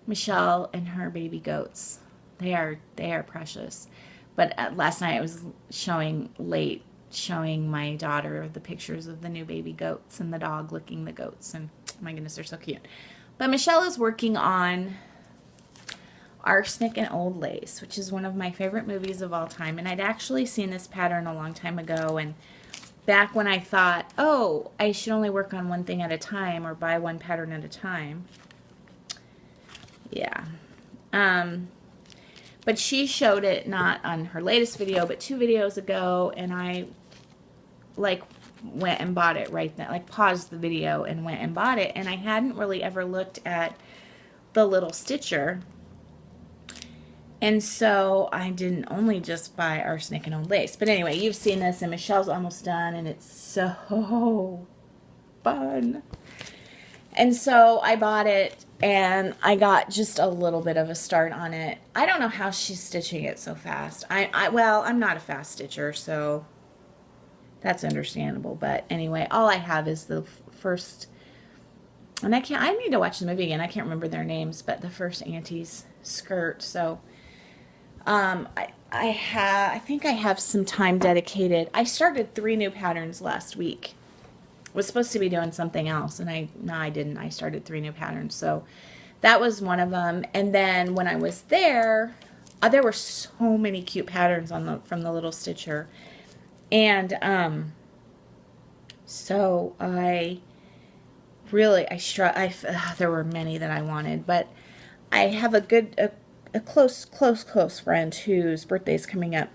Michelle and her baby goats. They are precious. But last night I was showing my daughter the pictures of the new baby goats and the dog licking the goats, and oh my goodness, they're so cute. But Michelle is working on Arsenic and Old Lace, which is one of my favorite movies of all time. And I'd actually seen this pattern a long time ago, and back when I thought, oh, I should only work on one thing at a time or buy one pattern at a time. Yeah. But she showed it not on her latest video, but 2 videos ago, and I like went and bought it right then. Like paused the video and went and bought it, and I hadn't really ever looked at the little stitcher. And so I didn't only just buy Arsenic and Old Lace. But anyway, you've seen this, and Michelle's almost done, and it's so fun. And so I bought it, and I got just a little bit of a start on it. I don't know how she's stitching it so fast. Well, I'm not a fast stitcher, so that's understandable. But anyway, all I have is the first, and I need to watch the movie again. I can't remember their names, but the first Auntie's skirt. So I think I have some time dedicated. I started 3 new patterns last week. Was supposed to be doing something else, and I didn't. I started 3 new patterns, so that was one of them. And then when I was there were so many cute patterns from the little stitcher, and so there were many that I wanted, but I have a close friend whose birthday is coming up,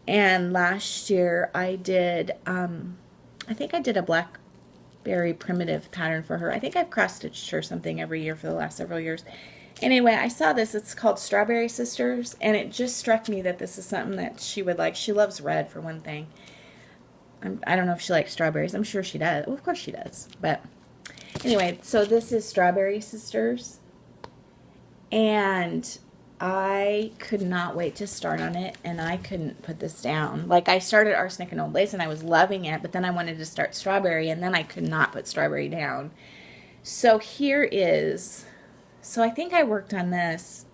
and last year I did I think I did a blackberry primitive pattern for her. I think I've cross-stitched her something every year for the last several years. Anyway, I saw this. It's called Strawberry Sisters, and it just struck me that this is something that she would like. She loves red, for one thing. I don't know if she likes strawberries. I'm sure she does. Well, of course she does. But anyway, so this is Strawberry Sisters, and I could not wait to start on it, and I couldn't put this down. Like, I started Arsenic and Old Lace, and I was loving it, but then I wanted to start Strawberry, and then I could not put Strawberry down. So here is, so I think I worked on this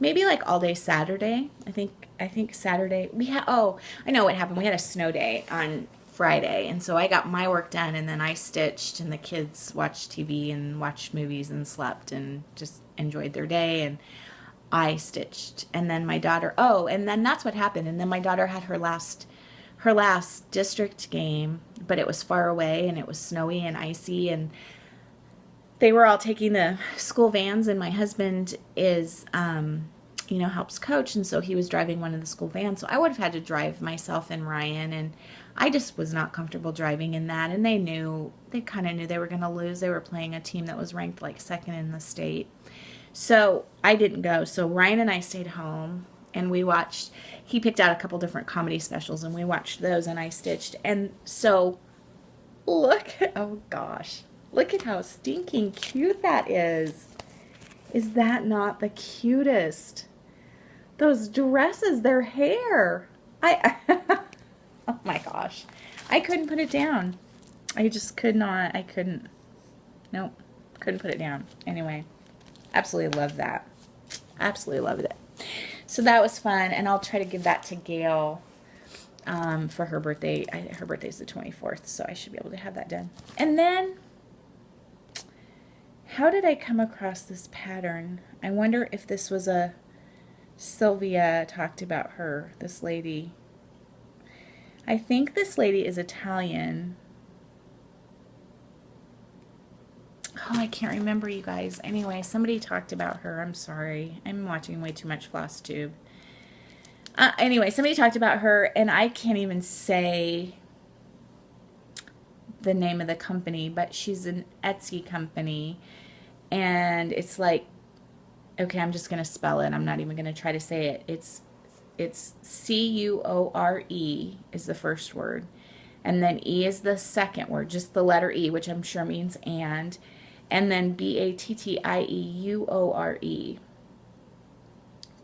maybe like all day Saturday. I think Saturday, I know what happened. We had a snow day on Friday, and so I got my work done, and then I stitched, and the kids watched TV and watched movies and slept and just enjoyed their day, and I stitched. And then my daughter, and then that's what happened. And then my daughter had her last district game, but it was far away, and it was snowy and icy, and they were all taking the school vans, and my husband is helps coach, and so he was driving one of the school vans. So I would have had to drive myself and Ryan, and I just was not comfortable driving in that. And they kind of knew they were going to lose. They were playing a team that was ranked like 2nd in the state. So I didn't go. So Ryan and I stayed home, and he picked out a couple different comedy specials, and we watched those, and I stitched. And so oh gosh, look at how stinking cute that is. Is that not the cutest? Those dresses, their hair. Oh my gosh. I couldn't put it down. I just could not. Nope. Couldn't put it down. Anyway, absolutely love that. Absolutely loved it. So that was fun, and I'll try to give that to Gail for her birthday. Her birthday's the 24th, so I should be able to have that done. And then, how did I come across this pattern? I wonder if this was Sylvia talked about her, this lady. I think this lady is Italian. Oh, I can't remember, you guys. Anyway, somebody talked about her. I'm sorry. I'm watching way too much Floss Tube. Anyway, somebody talked about her, and I can't even say the name of the company, but she's an Etsy company, and it's like, okay, I'm just going to spell it. I'm not even going to try to say it. It's Cuore is the first word, and then E is the second word, just the letter E, which I'm sure means and then Battieure.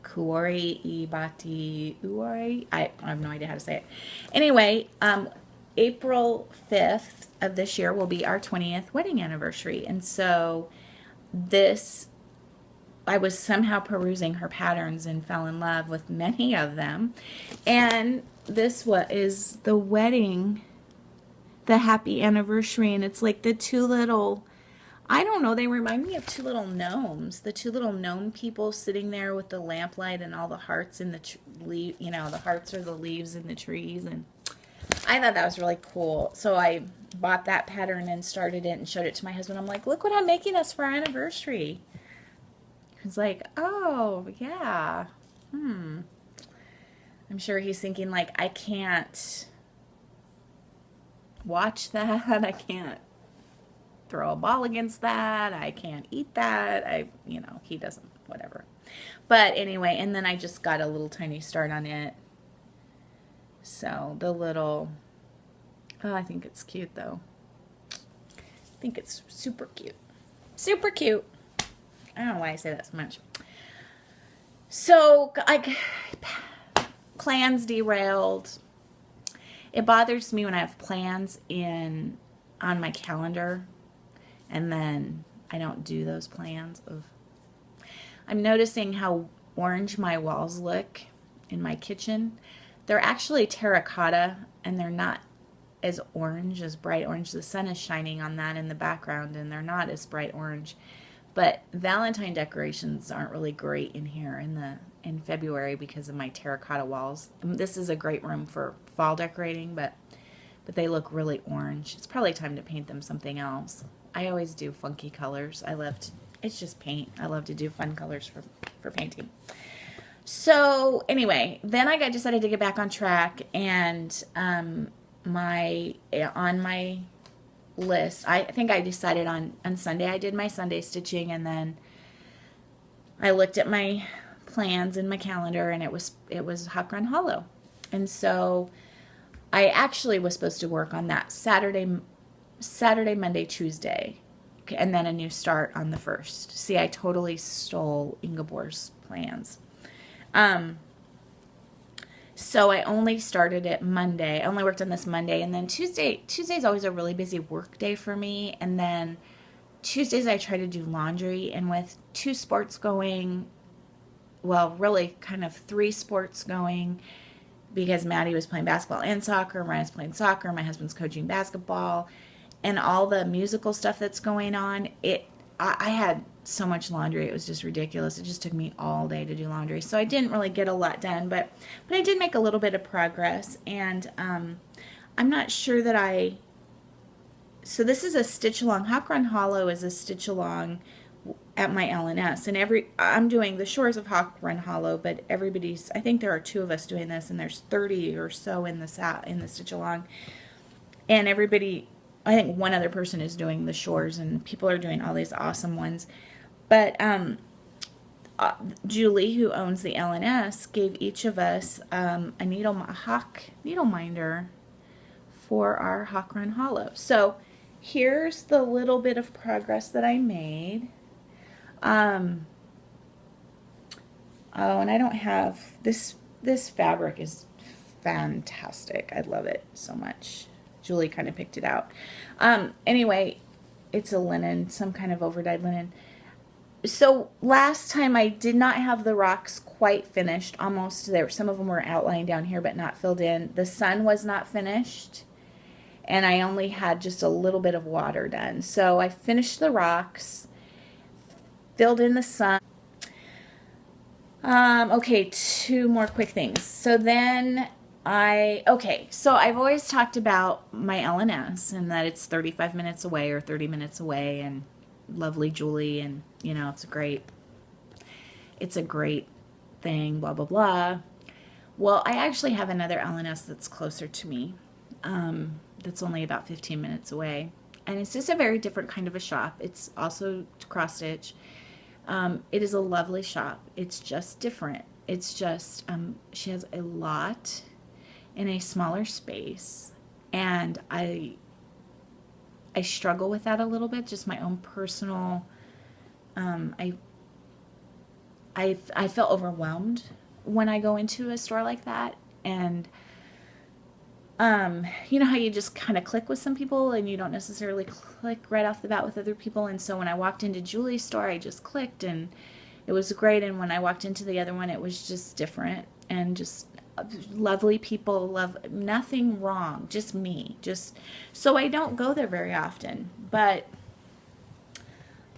Cuore, Bati, Uore. I have no idea how to say it. Anyway, April 5th of this year will be our 20th wedding anniversary, and so this I was somehow perusing her patterns and fell in love with many of them. And this is the wedding, the happy anniversary, and it's like the two little, I don't know, they remind me of two little gnomes, the two little gnome people sitting there with the lamplight and all the hearts in the the hearts are the leaves in the trees, and I thought that was really cool. So I bought that pattern and started it and showed it to my husband. I'm like, look what I'm making us for our anniversary. He's like, oh, yeah. I'm sure he's thinking, like, I can't watch that. I can't throw a ball against that. I can't eat that. He doesn't, whatever. But anyway, and then I just got a little tiny start on it. So the little, oh, I think it's cute though. I think it's super cute. Super cute. I don't know why I say that so much. So, plans derailed. It bothers me when I have plans on my calendar and then I don't do those plans. I'm noticing how orange my walls look in my kitchen. They're actually terracotta and they're not as orange, as bright orange. The sun is shining on that in the background and they're not as bright orange. But Valentine decorations aren't really great in here in February because of my terracotta walls. This is a great room for fall decorating, but they look really orange. It's probably time to paint them something else. I always do funky colors. It's just paint. I love to do fun colors for painting. So anyway, then I decided to get back on track, and on my list, I think I decided on Sunday I did my Sunday stitching, and then I looked at my plans in my calendar, and it was Hawk Run Hollow, and so I actually was supposed to work on that Saturday, Monday, Tuesday, and then a new start on the 1st. See, I totally stole Ingeborg's plans. So I only started it Monday. I only worked on this Monday, and then Tuesday's always a really busy work day for me, and then Tuesdays I try to do laundry, and with 2 sports going, well, really kind of 3 sports going, because Maddie was playing basketball and soccer, Ryan's playing soccer, my husband's coaching basketball, and all the musical stuff that's going on, I had so much laundry, it was just ridiculous. It just took me all day to do laundry. So I didn't really get a lot done, but I did make a little bit of progress, and I'm not sure that so this is a stitch along. Hawk Run Hollow is a stitch along at my LNS, and I'm doing the Shores of Hawk Run Hollow, but I think there are 2 of us doing this, and there's 30 or so in the stitch along, and I think one other person is doing the Shores, and people are doing all these awesome ones. But Julie, who owns the LNS, gave each of us a hawk needle minder for our Hawk Run Hollow. So here's the little bit of progress that I made. Oh, and I don't have this fabric is fantastic. I love it so much. Julie kind of picked it out. Anyway, it's a linen, some kind of overdyed linen. So last time I did not have the rocks quite finished. Almost there. Some of them were outlined down here but not filled in. The sun was not finished, and I only had just a little bit of water done. So I finished the rocks, filled in the sun. Okay, 2 more quick things. So then so I've always talked about my LNS and that it's 35 minutes away or 30 minutes away, and lovely Julie, and it's a great thing, blah blah blah. Well, I actually have another LNS that's closer to me, that's only about 15 minutes away, and it's just a very different kind of a shop. It's also cross stitch. It is a lovely shop. It's just different. It's just she has a lot in a smaller space, and I struggle with that a little bit, just my own personal I feel overwhelmed when I go into a store like that, and you know how you just kind of click with some people and you don't necessarily click right off the bat with other people, and so when I walked into Julie's store I just clicked, and It was great, and when I walked into the other one, it was just different and just lovely people, love nothing wrong, just me. Just so I don't go there very often, but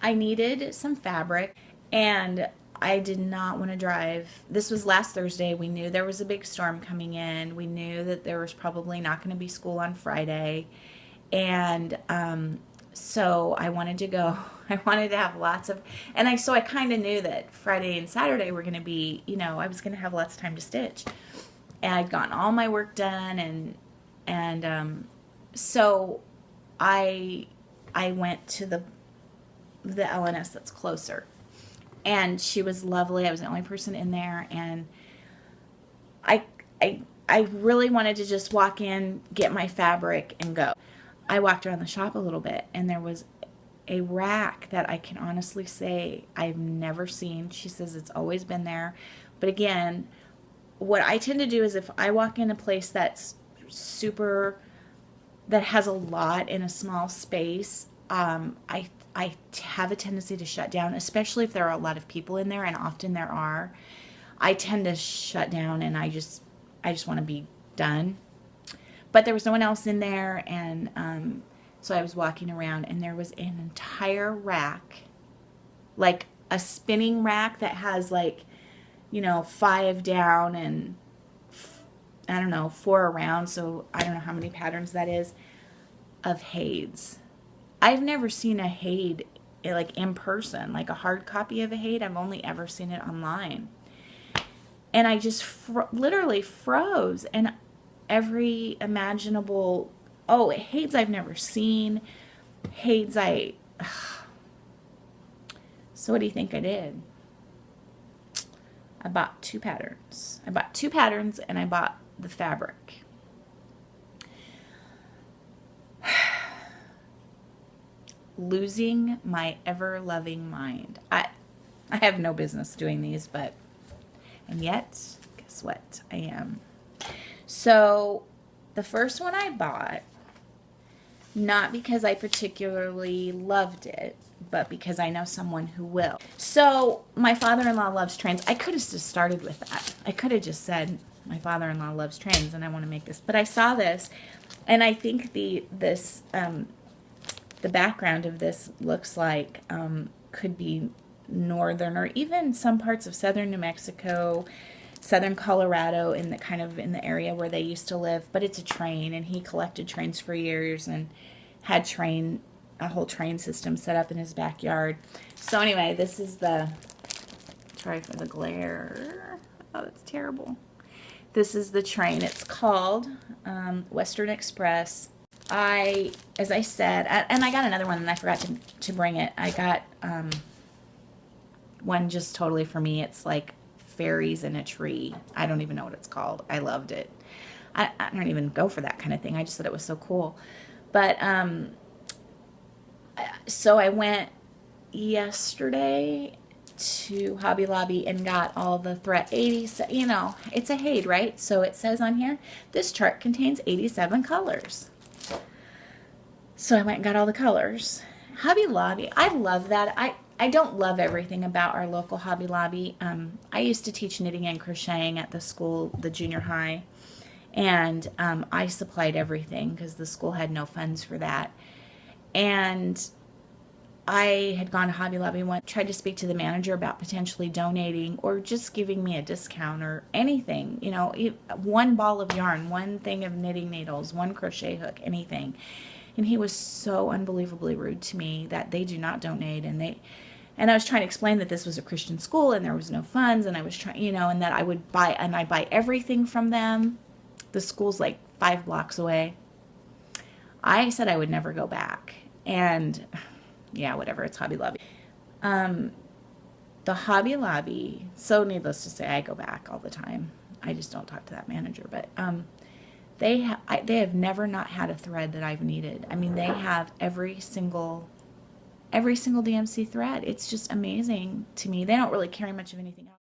I needed some fabric and I did not want to drive. This was last Thursday. We knew there was a big storm coming in. We knew that there was probably not going to be school on Friday. And so I wanted to go. I wanted to have lots of, and so I kind of knew that Friday and Saturday were going to be, I was going to have lots of time to stitch. And I'd gotten all my work done, and so I went to the LNS that's closer. And she was lovely. I was the only person in there, and I really wanted to just walk in, get my fabric, and go. I walked around the shop a little bit, and there was a rack that I can honestly say I've never seen. She says it's always been there. But again, what I tend to do is if I walk in a place that's that has a lot in a small space, I have a tendency to shut down, especially if there are a lot of people in there, and often there are. I tend to shut down, and I just want to be done. But there was no one else in there, and so I was walking around, and there was an entire rack, like a spinning rack that has 5 down and I don't know, 4 around, so I don't know how many patterns that is, of Hades. I've never seen a Hade in person, like a hard copy of a Hade. I've only ever seen it online. And I just literally froze, and every imaginable, Hades I've never seen, Hades so what do you think I did? I bought 2 patterns. And I bought the fabric. Losing my ever-loving mind. I have no business doing these, and yet, guess what? I am. So, the first one I bought, not because I particularly loved it, but because I know someone who will. So, my father-in-law loves trains. I could have just started with that. I could have just said, my father-in-law loves trains and I want to make this. But I saw this, and I think the background of this looks like could be northern or even some parts of southern New Mexico, southern Colorado, in the area where they used to live. But it's a train, and he collected trains for years and had a whole train system set up in his backyard. So anyway, this is sorry for the glare. Oh, that's terrible. This is the train. It's called Western Express. As I said, and I got another one and I forgot to bring it. I got one just totally for me. It's like fairies in a tree. I don't even know what it's called. I loved it. I don't even go for that kind of thing. I just thought it was so cool. But so I went yesterday to Hobby Lobby and got all the thread. It's a Hade, right? So it says on here, this chart contains 87 colors. So I went and got all the colors. Hobby Lobby, I love that. I don't love everything about our local Hobby Lobby. I used to teach knitting and crocheting at the school, the junior high, and I supplied everything because the school had no funds for that. And I had gone to Hobby Lobby and tried to speak to the manager about potentially donating or just giving me a discount or anything. One ball of yarn, one thing of knitting needles, one crochet hook, anything. And he was so unbelievably rude to me that they do not donate, and I was trying to explain that this was a Christian school and there was no funds, and I was trying, and that I would buy everything from them. The school's like 5 blocks away. I said I would never go back, and yeah, whatever, it's Hobby Lobby. The Hobby Lobby, so needless to say, I go back all the time. I just don't talk to that manager, but they have never not had a thread that I've needed. I mean, they have every single DMC thread. It's just amazing to me. They don't really carry much of anything else.